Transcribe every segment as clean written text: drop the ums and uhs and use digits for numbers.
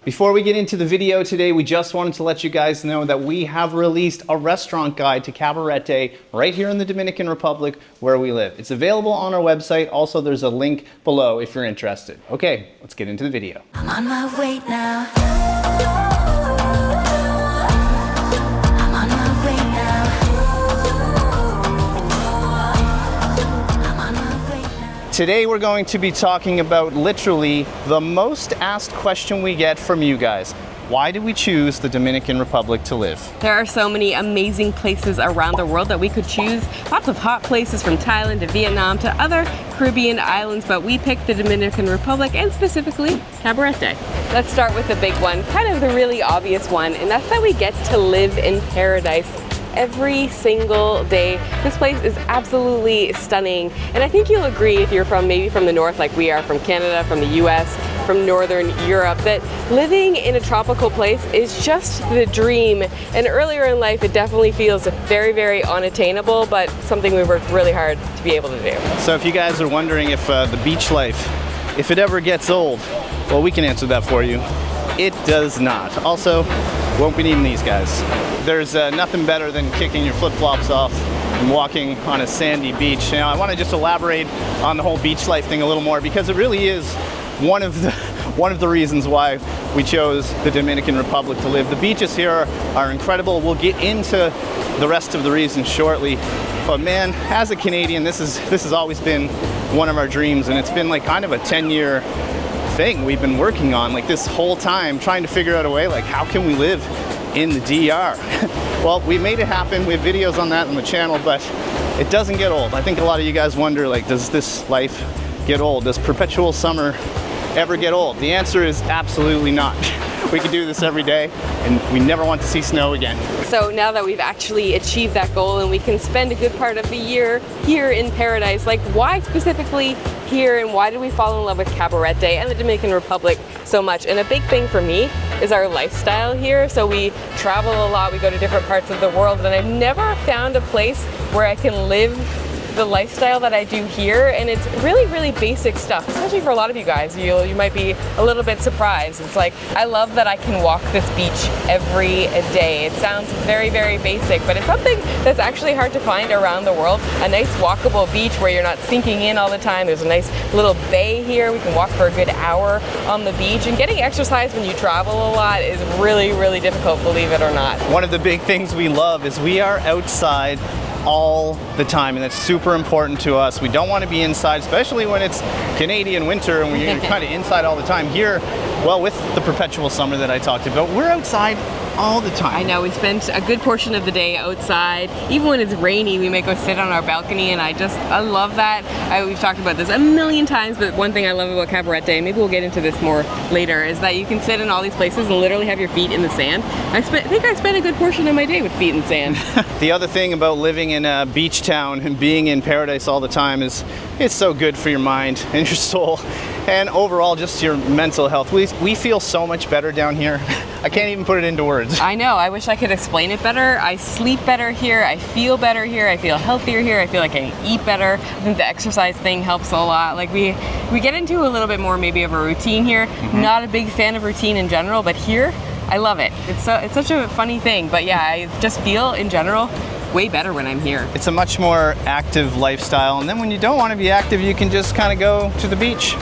Before we get into the video today, we just wanted to let you guys know that we have released a restaurant guide to Cabarete right here in the Dominican Republic where we live. It's available on our website. Also, there's a link below if you're interested. Okay, let's get into the video. I'm on my way now. Today we're going to be talking about literally the most asked question we get from you guys. Why did we choose the Dominican Republic to live? There are so many amazing places around the world that we could choose. Lots of hot places from Thailand to Vietnam to other Caribbean islands, but we picked the Dominican Republic and specifically Cabarete. Let's start with the big one, kind of the really obvious one, and that's that we get to live in paradise every single day. This place is absolutely stunning, and I think you'll agree if you're maybe from the north like we are, from Canada, from the US, from Northern Europe, that living in a tropical place is just the dream. And earlier in life it definitely feels very, very unattainable, but something we worked really hard to be able to do. So if you guys are wondering if the beach life, if it ever gets old, well, we can answer that for you. It does not. Also, won't be needing these guys. There's nothing better than kicking your flip-flops off and walking on a sandy beach. Now, I want to just elaborate on the whole beach life thing a little more because it really is one of the reasons why we chose the Dominican Republic to live. The beaches here are incredible. We'll get into the rest of the reasons shortly. But man, as a Canadian, this has always been one of our dreams, and it's been like kind of a 10-year thing we've been working on, like this whole time, trying to figure out a way, like how can we live in the DR? Well, we made it happen. We have videos on that on the channel, but it doesn't get old. I think a lot of you guys wonder, like, does this life get old? Does perpetual summer ever get old? The answer is absolutely not. We could do this every day, and we never want to see snow again. So now that we've actually achieved that goal and we can spend a good part of the year here in paradise, like why specifically here, and why did we fall in love with Cabarete and the Dominican Republic so much? And a big thing for me is our lifestyle here. So we travel a lot, we go to different parts of the world, and I've never found a place where I can live the lifestyle that I do here, and it's really, really basic stuff, especially for a lot of you guys. You might be a little bit surprised. It's like, I love that I can walk this beach every day. It sounds very, very basic, but it's something that's actually hard to find around the world. A nice walkable beach where you're not sinking in all the time. There's a nice little bay here. We can walk for a good hour on the beach, and getting exercise when you travel a lot is really, really difficult, believe it or not. One of the big things we love is we are outside all the time, and that's super important to us. We don't want to be inside, especially when it's Canadian winter and we're kind of inside all the time. Here, well, with the perpetual summer that I talked about, we're outside all the time. I know, we spent a good portion of the day outside. Even when it's rainy, we may go sit on our balcony, and I love that. We've talked about this a million times, but one thing I love about Cabarete, maybe we'll get into this more later, is that you can sit in all these places and literally have your feet in the sand. I think I spent a good portion of my day with feet in sand. The other thing about living in a beach town and being in paradise all the time is it's so good for your mind and your soul, and overall just your mental health. We feel so much better down here. I can't even put it into words. I know, I wish I could explain it better. I sleep better here, I feel better here, I feel healthier here, I feel like I eat better. I think the exercise thing helps a lot. Like we get into a little bit more maybe of a routine here. Not a big fan of routine in general, but here, I love it. It's such a funny thing, but yeah, I just feel in general way better when I'm here. It's a much more active lifestyle, and then when you don't want to be active, you can just kind of go to the beach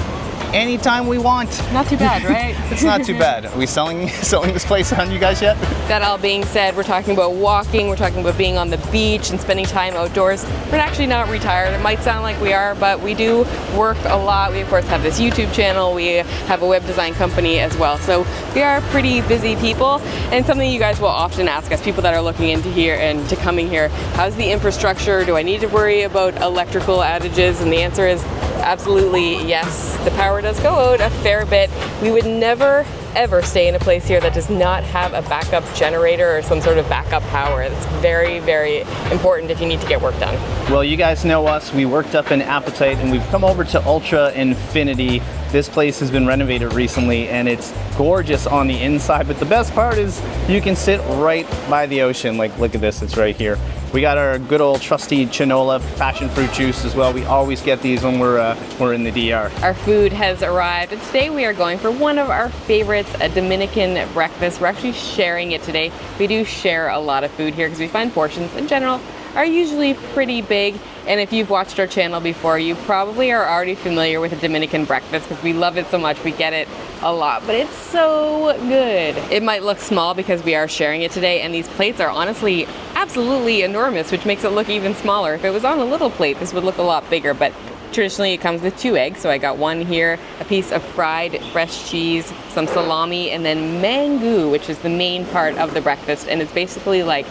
anytime we want. Not too bad, right? It's not too bad. Are we selling this place on you guys yet? That all being said, we're talking about walking, we're talking about being on the beach and spending time outdoors. We're actually not retired. It might sound like we are, but we do work a lot. We of course have this YouTube channel, we have a web design company as well. So we are pretty busy people, and something you guys will often ask us, people that are looking into here and to coming here, how's the infrastructure? Do I need to worry about electrical outages? And the answer is absolutely yes. The power does go out a fair bit. We would never ever stay in a place here that does not have a backup generator or some sort of backup power. It's very, very important if you need to get work done. Well, you guys know us. We worked up an appetite and we've come over to Ultra Infinity. This place has been renovated recently and it's gorgeous on the inside, but the best part is you can sit right by the ocean. Like, look at this, it's right here. We got our good old trusty Chinola passion fruit juice as well. We always get these when we're in the DR. Our food has arrived, and today we are going for one of our favorites, a Dominican breakfast. We're actually sharing it today. We do share a lot of food here because we find portions in general are usually pretty big. And if you've watched our channel before, you probably are already familiar with a Dominican breakfast because we love it so much. We get it a lot, but it's so good. It might look small because we are sharing it today, and these plates are honestly absolutely enormous, which makes it look even smaller. If it was on a little plate, this would look a lot bigger, but traditionally it comes with 2 eggs. So I got one here, a piece of fried fresh cheese, some salami, and then mango, which is the main part of the breakfast. And it's basically like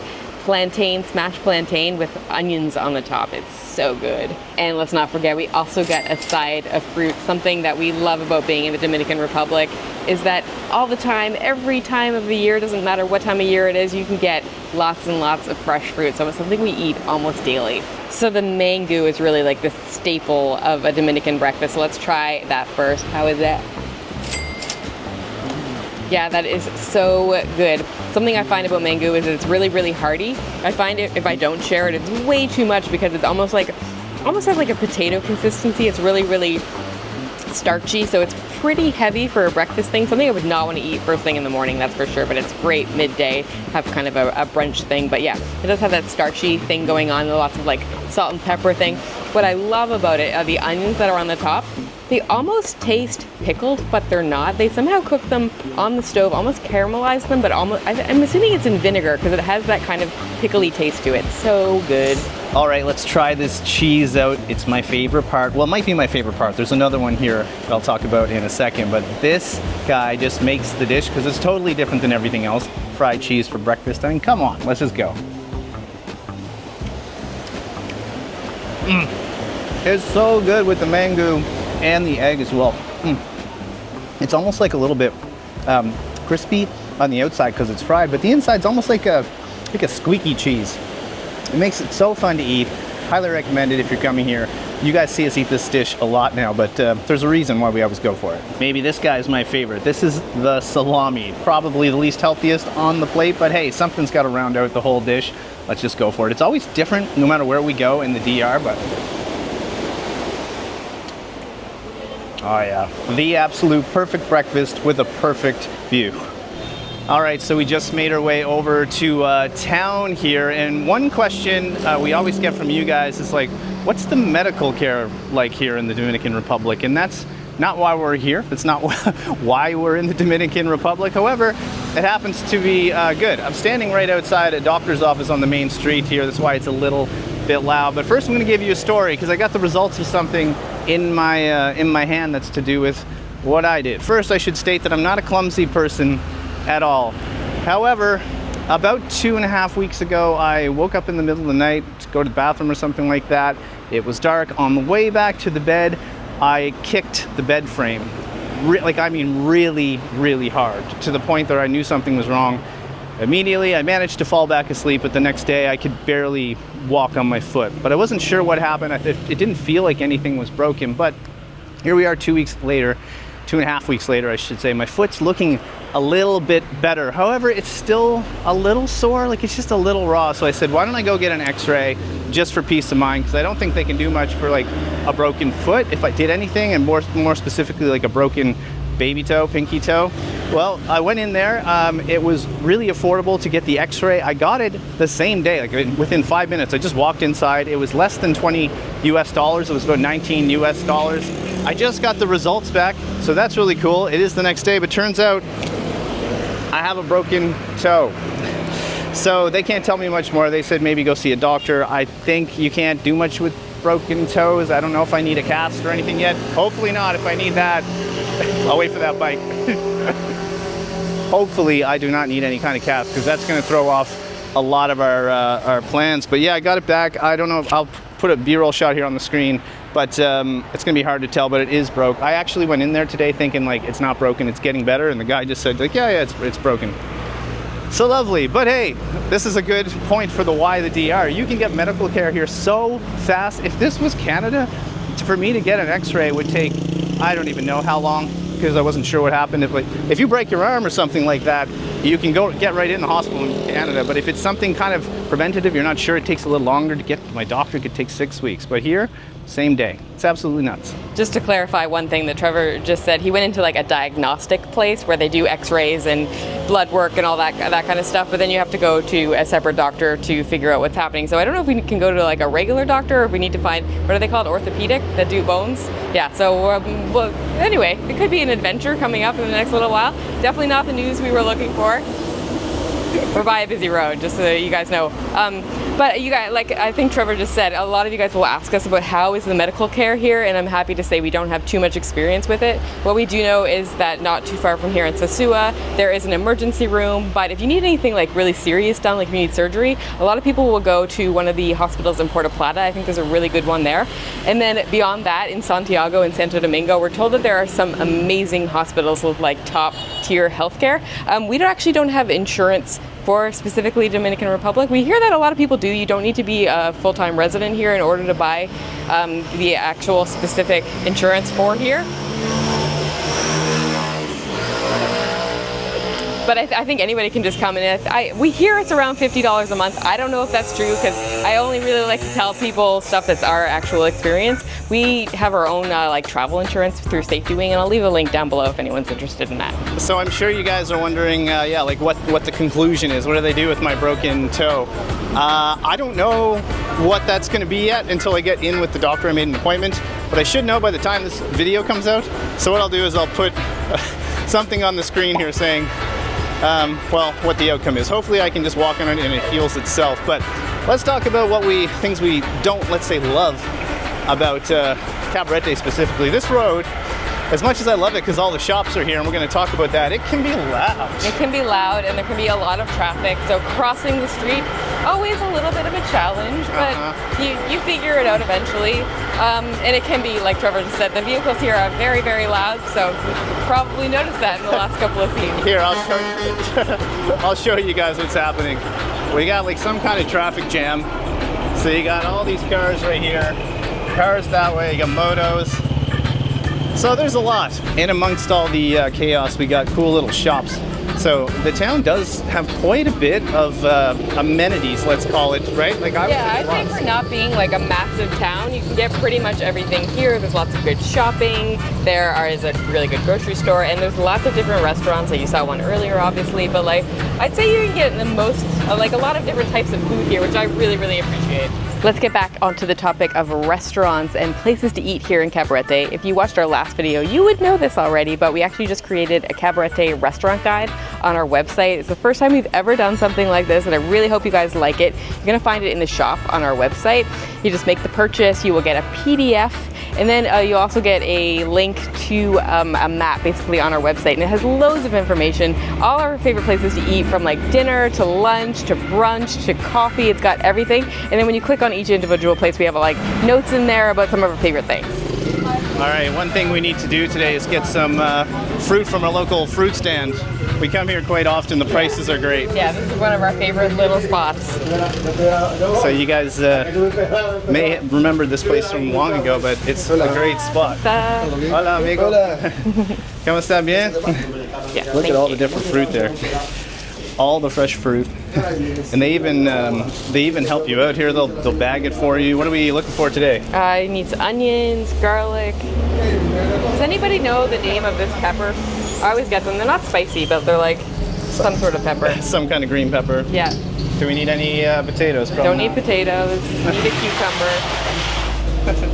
plantain, smashed plantain with onions on the top. It's so good. And let's not forget, we also get a side of fruit. Something that we love about being in the Dominican Republic is that all the time, every time of the year, doesn't matter what time of year it is, you can get lots and lots of fresh fruit. So it's something we eat almost daily. So the mango is really like the staple of a Dominican breakfast. So let's try that first. How is that? Yeah, that is so good. Something I find about mango is it's really, really hearty. I find it, if I don't share it, it's way too much because it's almost has like a potato consistency. It's really, really starchy, so it's pretty heavy for a breakfast thing. Something I would not want to eat first thing in the morning, that's for sure, but it's great midday, have kind of a brunch thing. But yeah, it does have that starchy thing going on, lots of like salt and pepper thing. What I love about it are the onions that are on the top. They almost taste pickled, but they're not. They somehow cook them on the stove, almost caramelize them, but almost, I'm assuming it's in vinegar because it has that kind of pickly taste to it. So good. All right, let's try this cheese out. It's my favorite part. Well, it might be my favorite part. There's another one here that I'll talk about in a second, but this guy just makes the dish because it's totally different than everything else. Fried cheese for breakfast. I mean, come on, let's just go. It's so good with the mango and the egg as well. It's almost like a little bit crispy on the outside because it's fried, but the inside's almost like a squeaky cheese. It makes it so fun to eat. Highly recommend it if you're coming here. You guys see us eat this dish a lot now, but there's a reason why we always go for it. Maybe this guy's my favorite. This is the salami. Probably the least healthiest on the plate, but hey, something's got to round out the whole dish. Let's just go for it. It's always different no matter where we go in the DR, but oh yeah, the absolute perfect breakfast with a perfect view. All right, so we just made our way over to town here, and one question we always get from you guys is like, what's the medical care like here in the Dominican Republic? And that's not why we're here. That's not why we're in the Dominican Republic. However, it happens to be good. I'm standing right outside a doctor's office on the main street here. That's why it's a little bit loud. But first I'm going to give you a story because I got the results of something in my hand that's to do with what I did. First, I should state that I'm not a clumsy person at all. However, about 2.5 weeks ago, I woke up in the middle of the night to go to the bathroom or something like that. It was dark. On the way back to the bed, I kicked the bed frame. Really, really hard, to the point that I knew something was wrong. Immediately, I managed to fall back asleep, but the next day I could barely walk on my foot. But I wasn't sure what happened. It didn't feel like anything was broken, but here we are 2 weeks later, 2.5 weeks later, I should say. My foot's looking a little bit better. However, it's still a little sore, like it's just a little raw. So I said, why don't I go get an x-ray just for peace of mind? Because I don't think they can do much for like a broken foot if I did anything, and more specifically like a broken baby toe, pinky toe. Well, I went in there. It was really affordable to get the x-ray. I got it the same day, like within 5 minutes. I just walked inside. It was less than $20 US. It was about $19 US. I just got the results back, so that's really cool. It is the next day, but turns out I have a broken toe. So they can't tell me much more. They said maybe go see a doctor. I think you can't do much with broken toes. I don't know if I need a cast or anything yet. Hopefully not. If I need that, I'll wait for that bike. Hopefully I do not need any kind of cast, because that's going to throw off a lot of our plans. But yeah, I got it back. I don't know if I'll put a B-roll shot here on the screen, but it's going to be hard to tell, but it is broke. I actually went in there today thinking like it's not broken, it's getting better, and the guy just said like, yeah, it's broken. So lovely. But hey, this is a good point for the why the DR. You can get medical care here so fast. If this was Canada, for me to get an x-ray would take, I don't even know how long, because I wasn't sure what happened. If you break your arm or something like that, you can go get right in the hospital in Canada. But if it's something kind of preventative, you're not sure, it takes a little longer to get to my doctor. It could take 6 weeks. But here, same day. It's absolutely nuts. Just to clarify one thing that Trevor just said, he went into like a diagnostic place where they do x-rays and blood work and all that kind of stuff, but then you have to go to a separate doctor to figure out what's happening. So I don't know if we can go to like a regular doctor or if we need to find, what are they called, orthopedic, that do bones? Yeah, so well, anyway, it could be an adventure coming up in the next little while. Definitely not the news we were looking for. We're by a busy road, just so you guys know. But you guys, like I think Trevor just said, a lot of you guys will ask us about how is the medical care here, and I'm happy to say we don't have too much experience with it. What we do know is that not too far from here in Sosua, there is an emergency room, but if you need anything like really serious done, like if you need surgery, a lot of people will go to one of the hospitals in Puerto Plata. I think there's a really good one there. And then beyond that, in Santiago and Santo Domingo, we're told that there are some amazing hospitals with like top tier healthcare. We actually don't have insurance for specifically Dominican Republic. We hear that a lot of people do. You don't need to be a full-time resident here in order to buy the actual specific insurance for here. But I think anybody can just come in. We hear it's around $50 a month. I don't know if that's true because I only really like to tell people stuff that's our actual experience. We have our own like travel insurance through Safety Wing, and I'll leave a link down below if anyone's interested in that. So I'm sure you guys are wondering, yeah, like what the conclusion is. What do they do with my broken toe? I don't know what that's going to be yet until I get in with the doctor. I made an appointment, but I should know by the time this video comes out. So what I'll do is I'll put something on the screen here saying, well, what the outcome is. Hopefully I can just walk on it and it heals itself. But let's talk about things we don't, let's say, love about Cabarete specifically. This road, as much as I love it because all the shops are here and we're going to talk about that, it can be loud. It can be loud and there can be a lot of traffic. So crossing the street, always a little bit of a challenge, but you figure it out eventually. And it can be, like Trevor just said, the vehicles here are very, very loud, so you probably noticed that in the last couple of scenes. Here, I'll show you guys what's happening. We got like some kind of traffic jam. So you got all these cars right here, cars that way, you got motos. So there's a lot. And amongst all the chaos, we got cool little shops. So the town does have quite a bit of amenities, let's call it, right? Like I think for not being like a massive town, you can get pretty much everything here. There's lots of good shopping. There is a really good grocery store, and there's lots of different restaurants. Like you saw one earlier, obviously, but like I'd say you can get the most, like a lot of different types of food here, which I really, really appreciate. Let's get back onto the topic of restaurants and places to eat here in Cabarete. If you watched our last video, you would know this already, but we actually just created a Cabarete restaurant guide on our website. It's the first time we've ever done something like this, and I really hope you guys like it. You're gonna find it in the shop on our website. You just make the purchase, you will get a PDF, and then you also get a link to a map basically on our website, and it has loads of information, all our favorite places to eat, from like dinner to lunch to brunch to coffee. It's got everything, and then when you click on each individual place, we have like notes in there about some of our favorite things. All right, one thing we need to do today is get some fruit from a local fruit stand. We come here quite often, the prices are great. Yeah, this is one of our favorite little spots. So you guys may remember this place from long ago, but it's a great spot. Hola, amigo. Hola. ¿Cómo está bien? Yeah, look at all the different fruit there. All the fresh fruit. And they even help you out here. They'll bag it for you. What are we looking for today? It needs onions, garlic. Does anybody know the name of this pepper? I always get them. They're not spicy, but they're like some sort of pepper. Some kind of green pepper. Yeah. Do we need any potatoes? Probably don't need potatoes. Need a cucumber.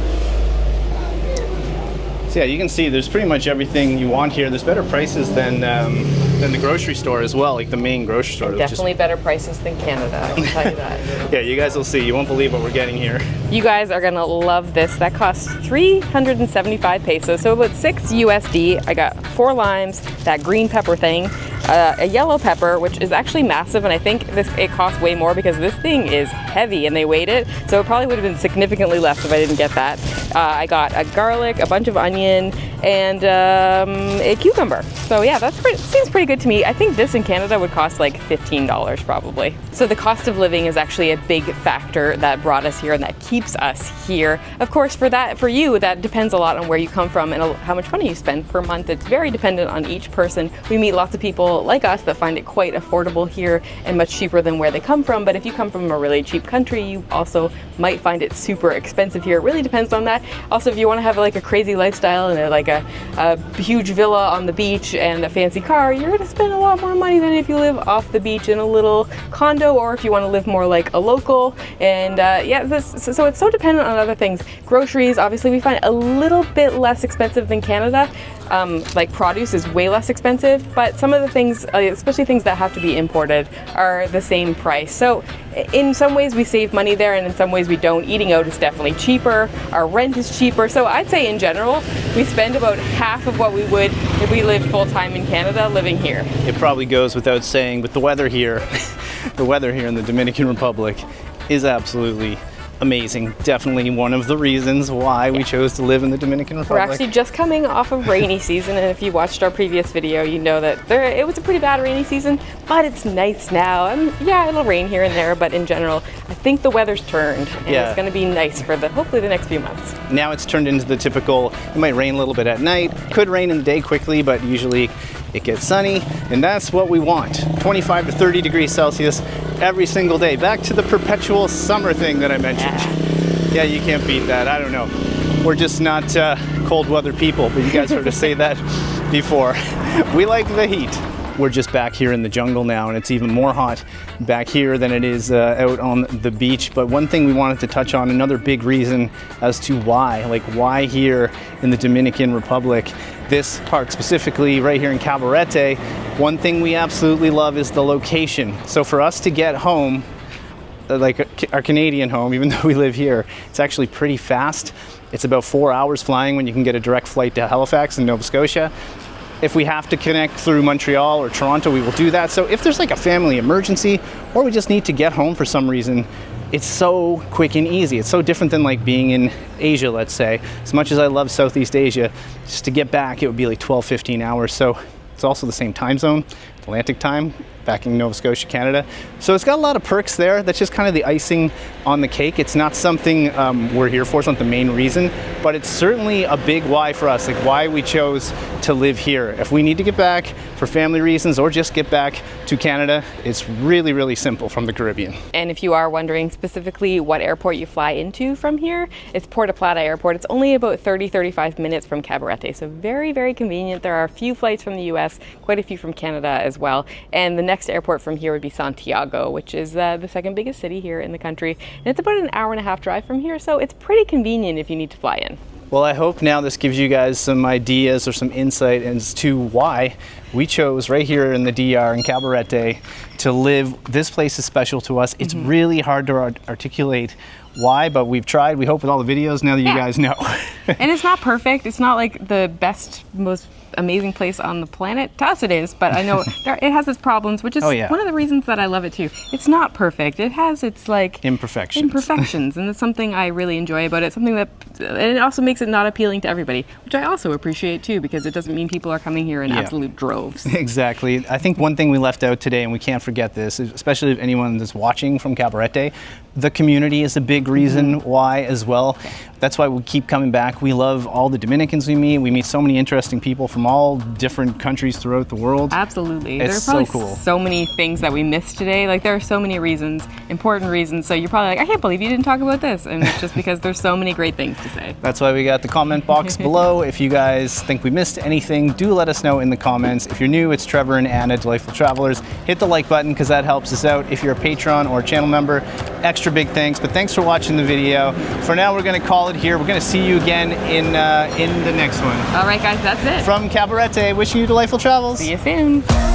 So yeah, you can see there's pretty much everything you want here. There's better prices than the grocery store as well, like the main grocery store. Definitely better prices than Canada, I can tell you that. Yeah, you guys will see. You won't believe what we're getting here. You guys are gonna love this. That costs 375 pesos, so about 6 USD. I got 4 limes, that green pepper thing, a yellow pepper, which is actually massive, and I think it costs way more because this thing is heavy and they weighed it, so it probably would have been significantly less if I didn't get that. I got a garlic, a bunch of onion, and a cucumber. So yeah, seems pretty good to me. I think this in Canada would cost like $15 probably. So the cost of living is actually a big factor that brought us here and that keeps us here. Of course, for you, that depends a lot on where you come from and how much money you spend per month. It's very dependent on each person. We meet lots of people people like us that find it quite affordable here and much cheaper than where they come from. But if you come from a really cheap country, you also might find it super expensive here. It really depends on that. Also, if you want to have like a crazy lifestyle and like a huge villa on the beach and a fancy car, you're going to spend a lot more money than if you live off the beach in a little condo, or if you want to live more like a local. And so it's so dependent on other things. Groceries, obviously, we find a little bit less expensive than Canada. Like produce is way less expensive, but some of the things, especially things that have to be imported, are the same price. So in some ways we save money there, and in some ways we don't. Eating out is definitely cheaper. Our rent is cheaper. So I'd say in general, we spend about half of what we would if we lived full-time in Canada living here. It probably goes without saying, but the weather here, the weather here in the Dominican Republic is absolutely amazing. Definitely one of the reasons why we chose to live in the Dominican Republic. We're actually just coming off of rainy season, and if you watched our previous video, you know that it was a pretty bad rainy season, but it's nice now. And yeah, it'll rain here and there, but in general, I think the weather's turned, and it's going to be nice for hopefully the next few months. Now it's turned into the typical, it might rain a little bit at night, could rain in the day quickly, but usually it gets sunny, and that's what we want. 25 to 30 degrees Celsius every single day. Back to the perpetual summer thing that I mentioned. Yeah, you can't beat that. I don't know. We're just not cold weather people, but you guys heard us say that before. We like the heat. We're just back here in the jungle now, and it's even more hot back here than it is out on the beach. But one thing we wanted to touch on, another big reason as to why here in the Dominican Republic, this park specifically right here in Cabarete, one thing we absolutely love is the location. So for us to get home, like our Canadian home, even though we live here, it's actually pretty fast. It's about 4 hours flying when you can get a direct flight to Halifax in Nova Scotia. If we have to connect through Montreal or Toronto, we will do that. So if there's like a family emergency, or we just need to get home for some reason, it's so quick and easy. It's so different than like being in Asia, let's say. As much as I love Southeast Asia, just to get back, it would be like 12, 15 hours. So it's also the same time zone, Atlantic time, back in Nova Scotia, Canada. So it's got a lot of perks there. That's just kind of the icing on the cake. It's not something we're here for. It's not the main reason, but it's certainly a big why for us, like why we chose to live here. If we need to get back for family reasons or just get back to Canada, it's really, really simple from the Caribbean. And if you are wondering specifically what airport you fly into from here, it's Puerto Plata Airport. It's only about 30-35 minutes from Cabarete, so very, very convenient. There are a few flights from the US, quite a few from Canada as well. And the next airport from here would be Santiago, which is the second biggest city here in the country. And it's about an hour-and-a-half drive from here, so it's pretty convenient if you need to fly in. Well, I hope now this gives you guys some ideas or some insight as to why we chose right here in the DR in Cabarete to live. This place is special to us. It's really hard to articulate why, but we've tried. We hope with all the videos now that you guys know. And it's not perfect. It's not like the best, most amazing place on the planet. To us it is, but I know it has its problems, which is one of the reasons that I love it too. It's not perfect. It has its like imperfections, and it's something I really enjoy about it. Something that, and it also makes it not appealing to everybody, which I also appreciate too, because it doesn't mean people are coming here in absolute droves. Exactly. I think one thing we left out today, and we can't forget this, especially if anyone that's watching from Cabarete, the community is a big reason why as well. That's why we keep coming back. We love all the Dominicans we meet. We meet so many interesting people from all different countries throughout the world. Absolutely. It's there are so cool. So many things that we missed today. Like there are so many reasons, important reasons. So you're probably like, I can't believe you didn't talk about this. And it's just because there's so many great things to say. That's why we got the comment box below. If you guys think we missed anything, do let us know in the comments. If you're new, it's Trevor and Anna, Delightful Travelers. Hit the like button because that helps us out. If you're a patron or a channel member, extra big thanks. But thanks for watching the video. For now, we're going to call it here. We're going to see you again in the next one. All right, guys, that's it. From Cabarete, wishing you delightful travels. See you soon.